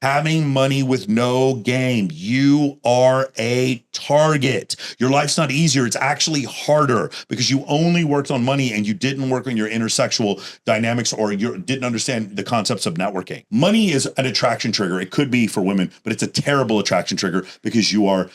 Having money with no game. You are a target. Your life's not easier. It's actually harder because you only worked on money and you didn't work on your intersexual dynamics, or you didn't understand the concepts of networking. Money is an attraction trigger. It could be for women, but it's a terrible attraction trigger because you are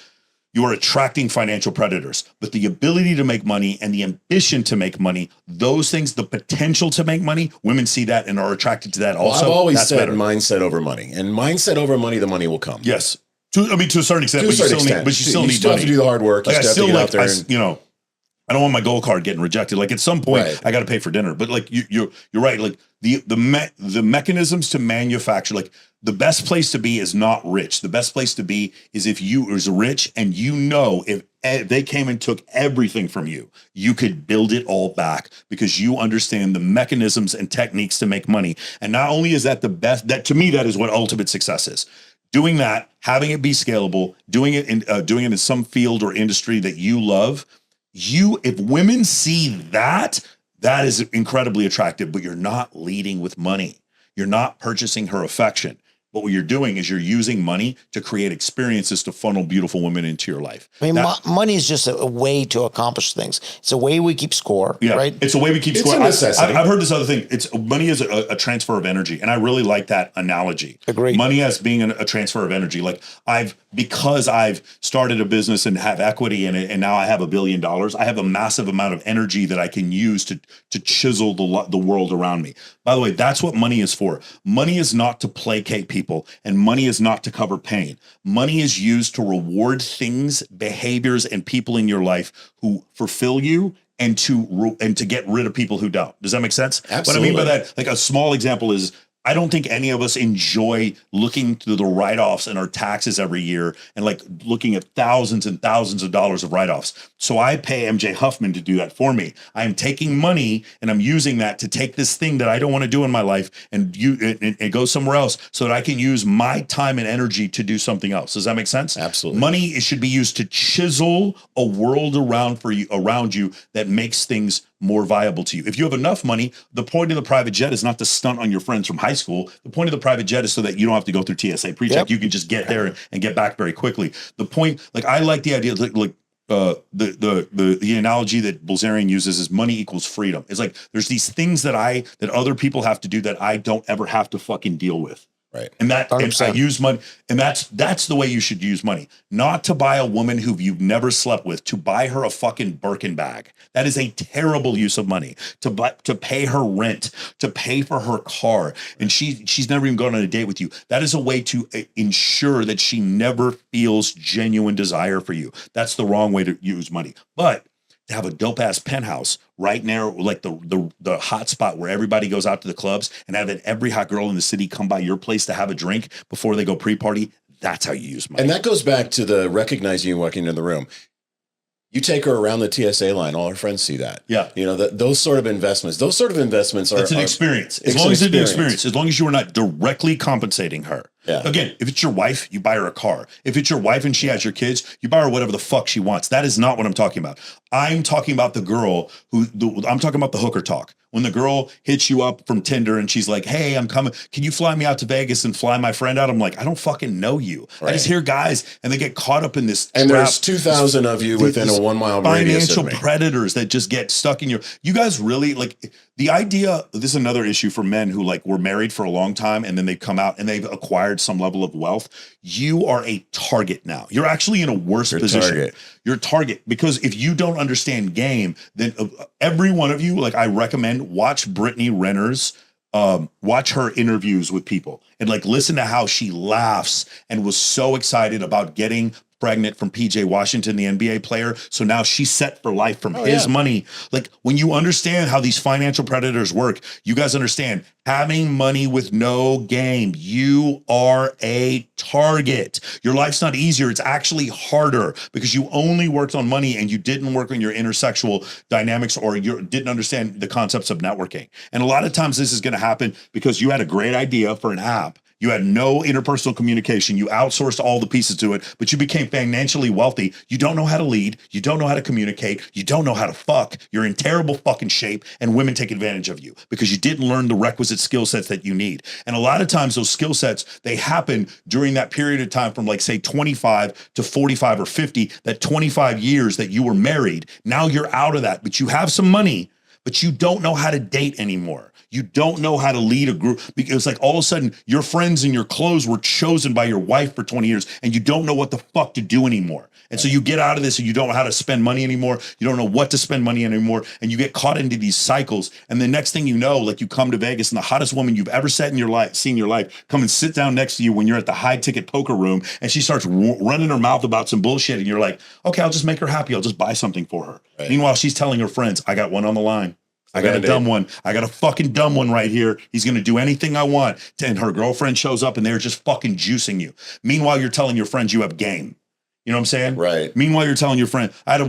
attracting financial predators. But the ability to make money and the ambition to make money, those things, the potential to make money, women see that and are attracted to that also. I've always said mindset over money. And mindset over money, the money will come. Yes. To a certain extent, but you still need have to do the hard work. Like, I don't want my gold card getting rejected. Like at some point, I got to pay for dinner. But like you're right. Like the mechanisms to manufacture, like the best place to be is not rich. The best place to be is if you is rich and if they came and took everything from you, you could build it all back because you understand the mechanisms and techniques to make money. And not only is that the best, that to me, that is what ultimate success is. Doing that, having it be scalable, doing it in some field or industry that you love. If women see that is incredibly attractive, but you're not leading with money. You're not purchasing her affection. But what you're doing is you're using money to create experiences to funnel beautiful women into your life. I mean, money is just a way to accomplish things. It's a way we keep score, right? It's a way we keep score. I've heard this other thing. Money is a transfer of energy. And I really like that analogy. Agreed. Money as being a transfer of energy. Like because I've started a business and have equity in it, and now I have $1 billion, I have a massive amount of energy that I can use to chisel the world around me. By the way, that's what money is for. Money is not to placate people, and money is not to cover pain. Money is used to reward things, behaviors, and people in your life who fulfill you and to get rid of people who don't. Does that make sense? Absolutely. What I mean by that, like a small example is, I don't think any of us enjoy looking through the write-offs in our taxes every year and like looking at thousands and thousands of dollars of write-offs. So I pay MJ Huffman to do that for me. I'm taking money and I'm using that to take this thing that I don't want to do in my life and go somewhere else so that I can use my time and energy to do something else. Does that make sense? Absolutely. Money should be used to chisel a world around you that makes things more viable to you. If you have enough money, the point of the private jet is not to stunt on your friends from high school. The point of the private jet is so that you don't have to go through TSA pre-check. Yep. You can just get there and get back very quickly. The point, like I like the idea, like the analogy that Bilzerian uses is money equals freedom. It's like there's these things that other people have to do that I don't ever have to fucking deal with. Right. And I use money, and that's the way you should use money. Not to buy a woman who you've never slept with, to buy her a fucking Birkin bag. That is a terrible use of money. To pay her rent, to pay for her car, and she's never even gone on a date with you. That is a way to ensure that she never feels genuine desire for you. That's the wrong way to use money. But to have a dope ass penthouse right now, like the hot spot where everybody goes out to the clubs, and having every hot girl in the city come by your place to have a drink before they go pre-party, that's how you use money. And that goes back to the recognizing you walking into the room. You take her around the TSA line, all her friends see that. Yeah. You know, those sort of investments are... That's an experience. As long as it's an experience, as long as you are not directly compensating her. Yeah. Again, if it's your wife, you buy her a car. If it's your wife and she has your kids, you buy her whatever the fuck she wants. That is not what I'm talking about. I'm talking about the girl I'm talking about the hooker talk. When the girl hits you up from Tinder and she's like, hey, I'm coming. Can you fly me out to Vegas and fly my friend out? I'm like, I don't fucking know you. Right. I just hear guys and they get caught up in this. And there's 2,000 of you within a 1 mile radius. Financial predators that just get stuck in you guys really like the idea. This is another issue for men who like were married for a long time and then they come out and they've acquired some level of wealth. You are a target now. You're actually in a worse position. You're a target because if you don't understand game, then every one of you, like I recommend, watch Brittany Renner's, watch her interviews with people and like listen to how she laughs and was so excited about getting pregnant from PJ Washington, the NBA player. So now she's set for life from his money. Like when you understand how these financial predators work, you guys understand having money with no game. You are a target. Your life's not easier. It's actually harder because you only worked on money and you didn't work on your intersexual dynamics or you didn't understand the concepts of networking. And a lot of times this is going to happen because you had a great idea for an app. You had no interpersonal communication. You outsourced all the pieces to it, but you became financially wealthy. You don't know how to lead. You don't know how to communicate. You don't know how to fuck. You're in terrible fucking shape, and women take advantage of you because you didn't learn the requisite skill sets that you need. And a lot of times those skill sets, they happen during that period of time from like say 25 to 45 or 50, that 25 years that you were married. Now you're out of that, but you have some money, but you don't know how to date anymore. You don't know how to lead a group because like all of a sudden your friends and your clothes were chosen by your wife for 20 years and you don't know what the fuck to do anymore. And so you get out of this and you don't know how to spend money anymore. You don't know what to spend money anymore. And you get caught into these cycles. And the next thing you know, like you come to Vegas and the hottest woman you've ever seen in your life, come and sit down next to you when you're at the high ticket poker room and she starts running her mouth about some bullshit. And you're like, okay, I'll just make her happy. I'll just buy something for her. Right. Meanwhile, she's telling her friends, I got one on the line. I got a dumb one. I got a fucking dumb one right here. He's going to do anything I want. And her girlfriend shows up and they're just fucking juicing you. Meanwhile, you're telling your friends you have game. You know what I'm saying? Right. Meanwhile, you're telling your friend, I had a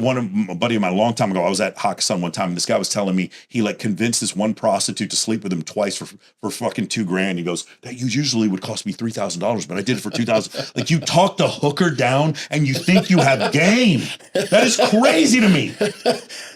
buddy of mine a long time ago. I was at Hakkasan one time and this guy was telling me he like convinced this one prostitute to sleep with him twice for fucking $2,000. He goes, that usually would cost me $3,000, but I did it for $2,000. Like you talk the hooker down and you think you have game. That is crazy to me.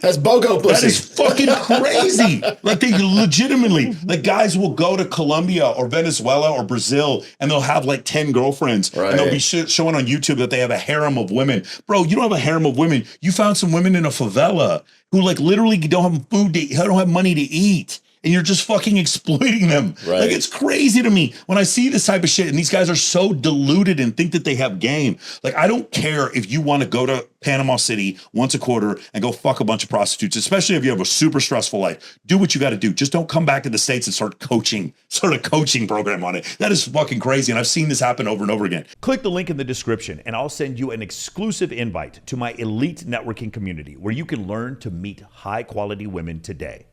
That's BOGO pussy. That is fucking crazy. Like they legitimately, like guys will go to Colombia or Venezuela or Brazil and they'll have like 10 girlfriends. Right. And they'll be showing on YouTube that they have a harem of women. Bro, you don't have a harem of women. You found some women in a favela who like literally don't have food to eat, don't have money to eat. And you're just fucking exploiting them. Right. Like it's crazy to me when I see this type of shit and these guys are so deluded and think that they have game. Like I don't care if you want to go to Panama City once a quarter and go fuck a bunch of prostitutes, especially if you have a super stressful life. Do what you got to do. Just don't come back to the States and start a coaching program on it. That is fucking crazy. And I've seen this happen over and over again. Click the link in the description and I'll send you an exclusive invite to my elite networking community where you can learn to meet high quality women today.